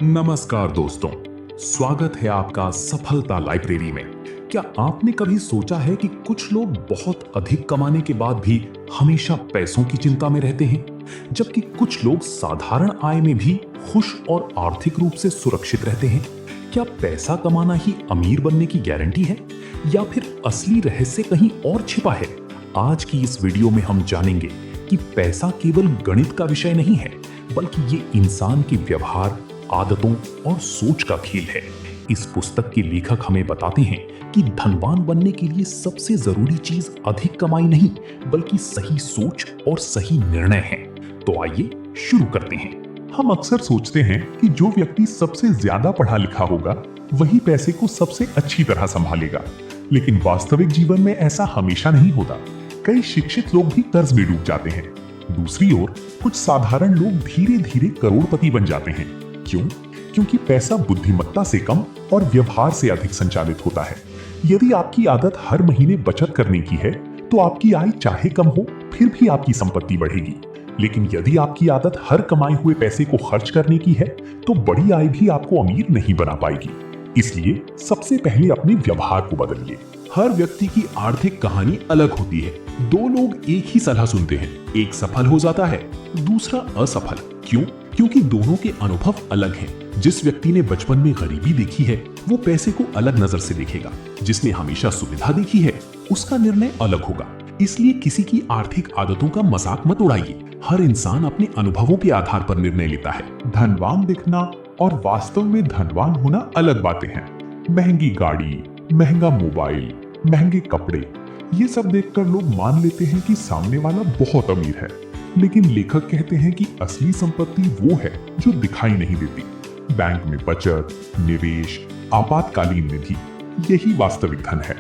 नमस्कार दोस्तों, स्वागत है आपका सफलता लाइब्रेरी में। क्या आपने कभी सोचा है कि कुछ लोग बहुत अधिक कमाने के बाद भी हमेशा पैसों की चिंता में रहते हैं, जबकि कुछ लोग साधारण आय में भी खुश और आर्थिक रूप से सुरक्षित रहते हैं? क्या पैसा कमाना ही अमीर बनने की गारंटी है या फिर असली रहस्य कहीं और छिपा है? आज की इस वीडियो में हम जानेंगे कि पैसा केवल गणित का विषय नहीं है, बल्कि ये इंसान के व्यवहार, आदतों और सोच का खेल है। इस पुस्तक के लेखक हमें बताते हैं कि धनवान बनने के लिए सबसे जरूरी चीज अधिक कमाई नहीं, बल्कि सही सोच और सही निर्णय है। तो आइए शुरू करते हैं। हम अक्सर सोचते हैं कि जो व्यक्ति सबसे ज्यादा पढ़ा लिखा होगा वही पैसे को सबसे अच्छी तरह संभालेगा, लेकिन वास्तविक जीवन में ऐसा हमेशा नहीं होता। कई शिक्षित लोग भी कर्ज में डूब जाते हैं। दूसरी ओर कुछ साधारण लोग धीरे धीरे करोड़पति बन जाते हैं। क्यों? क्योंकि पैसा बुद्धिमत्ता से कम और व्यवहार से अधिक संचालित होता है। यदि आपकी आदत हर महीने बचत करने की है, तो आपकी आय चाहे कम हो फिर भी आपकी संपत्ति बढ़ेगी। लेकिन यदि आपकी आदत हर कमाए हुए पैसे को खर्च करने की है, तो बड़ी आय भी आपको अमीर नहीं बना पाएगी। इसलिए सबसे पहले अपने व्यवहार को बदलिए। हर व्यक्ति की आर्थिक कहानी अलग होती है। दो लोग एक ही सलाह सुनते हैं, एक सफल हो जाता है, दूसरा असफल। क्यों? क्योंकि दोनों के अनुभव अलग हैं। जिस व्यक्ति ने बचपन में गरीबी देखी है, वो पैसे को अलग नजर से देखेगा। जिसने हमेशा सुविधा देखी है, उसका निर्णय अलग होगा। इसलिए किसी की आर्थिक आदतों का मजाक मत उड़ाइए। हर इंसान अपने अनुभवों के आधार पर निर्णय लेता है। धनवान दिखना और वास्तव में धनवान होना अलग बातें हैं। महंगी गाड़ी, महंगा मोबाइल, महंगे कपड़े, ये सब देखकर लोग मान लेते हैं कि सामने वाला बहुत अमीर है। लेकिन लेखक कहते हैं कि असली संपत्ति वो है जो दिखाई नहीं देती। बैंक में बचत, निवेश, आपातकालीन निधि, यही वास्तविक धन है।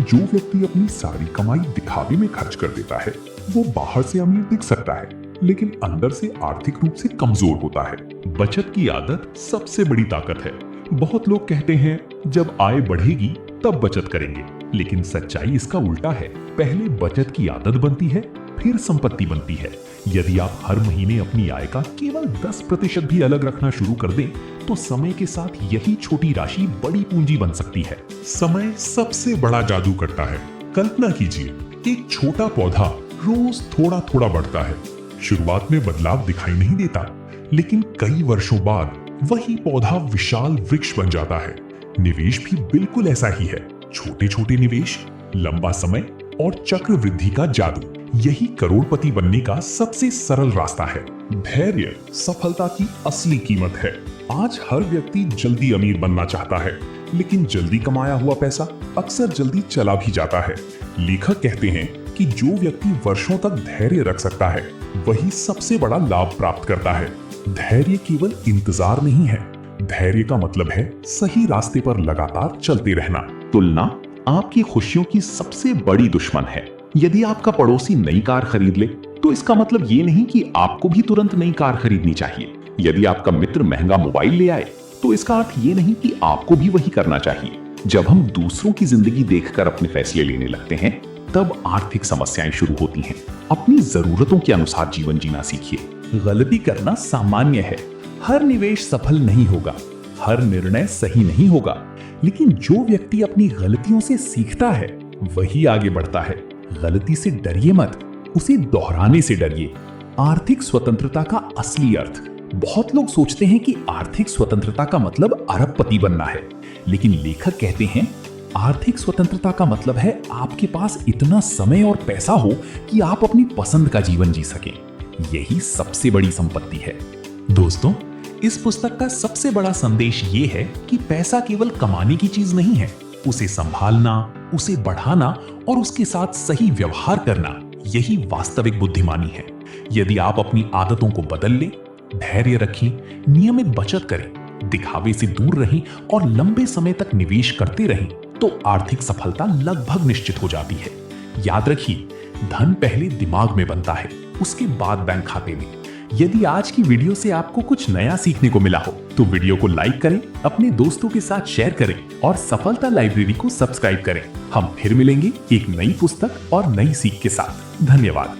जो व्यक्ति अपनी सारी कमाई दिखावे में खर्च कर देता है, वो बाहर से अमीर दिख सकता है, लेकिन अंदर से आर्थिक रूप से कमजोर होता है। बचत की आदत सबसे बड़ी ताकत है। बहुत लोग कहते हैं जब आय बढ़ेगी तब बचत करेंगे, लेकिन सच्चाई इसका उल्टा है। पहले बचत की आदत बनती है, फिर संपत्ति बनती है। यदि आप हर महीने अपनी आय का केवल 10% भी अलग रखना शुरू कर दें, तो समय के साथ यही छोटी राशि बड़ी पूंजी बन सकती है। समय सबसे बड़ा जादू करता है। कल्पना कीजिए, एक छोटा पौधा रोज थोड़ा थोड़ा बढ़ता है। शुरुआत में बदलाव दिखाई नहीं देता, लेकिन कई वर्षों बाद वही पौधा विशाल वृक्ष बन जाता है। निवेश भी बिल्कुल ऐसा ही है। छोटे छोटे निवेश, लंबा समय और चक्रवृद्धि का जादू, यही करोड़पति बनने का सबसे सरल रास्ता है। धैर्य सफलता की असली कीमत है। आज हर व्यक्ति जल्दी अमीर बनना चाहता है, लेकिन जल्दी कमाया हुआ पैसा अक्सर जल्दी चला भी जाता है। लेखक कहते हैं कि जो व्यक्ति वर्षों तक धैर्य रख सकता है, वही सबसे बड़ा लाभ प्राप्त करता है। धैर्य केवल इंतजार नहीं है। धैर्य का मतलब है सही रास्ते पर लगातार चलते रहना। तुलना आपकी खुशियों की सबसे बड़ी दुश्मन है। यदि आपका पड़ोसी नई कार खरीद ले, तो इसका मतलब ये नहीं कि आपको भी तुरंत नई कार खरीदनी चाहिए। यदि आपका मित्र महंगा मोबाइल ले आए, तो इसका अर्थ ये नहीं कि आपको भी वही करना चाहिए। जब हम दूसरों की जिंदगी देखकर अपने फैसले लेने लगते हैं, तब आर्थिक समस्याएं शुरू होती हैं। अपनी जरूरतों के अनुसार जीवन जीना सीखिए। गलती करना सामान्य है। हर निवेश सफल नहीं होगा, हर निर्णय सही नहीं होगा, लेकिन जो व्यक्ति अपनी गलतियों से सीखता है, वही आगे बढ़ता है। गलती से डरिए मत, उसे दोहराने से डरिए। आर्थिक स्वतंत्रता का असली अर्थ। बहुत लोग सोचते हैं कि आर्थिक स्वतंत्रता का मतलब अरबपति बनना है, लेकिन लेखक कहते हैं आर्थिक स्वतंत्रता का मतलब है आपके पास इतना समय और पैसा हो कि आप अपनी पसंद का जीवन जी सकें। यही सबसे बड़ी संपत्ति है। दोस्तों, इस पुस्तक का सबसे बड़ा संदेश ये है कि पैसा केवल कमाने की चीज नहीं है। उसे संभालना, उसे बढ़ाना और उसके साथ सही व्यवहार करना, यही वास्तविक बुद्धिमानी है। यदि आप अपनी आदतों को बदल लें, धैर्य रखें, नियमित बचत करें, दिखावे से दूर रहें और लंबे समय तक निवेश करते रहें, तो आर्थिक सफलता लगभग निश्चित हो जाती है। याद रखिए, धन पहले दिमाग में बनता है, उसके बाद बैंक खाते में। यदि आज की वीडियो से आपको कुछ नया सीखने को मिला हो, तो वीडियो को लाइक करें, अपने दोस्तों के साथ शेयर करें और सफलता लाइब्रेरी को सब्सक्राइब करें। हम फिर मिलेंगे एक नई पुस्तक और नई सीख के साथ। धन्यवाद।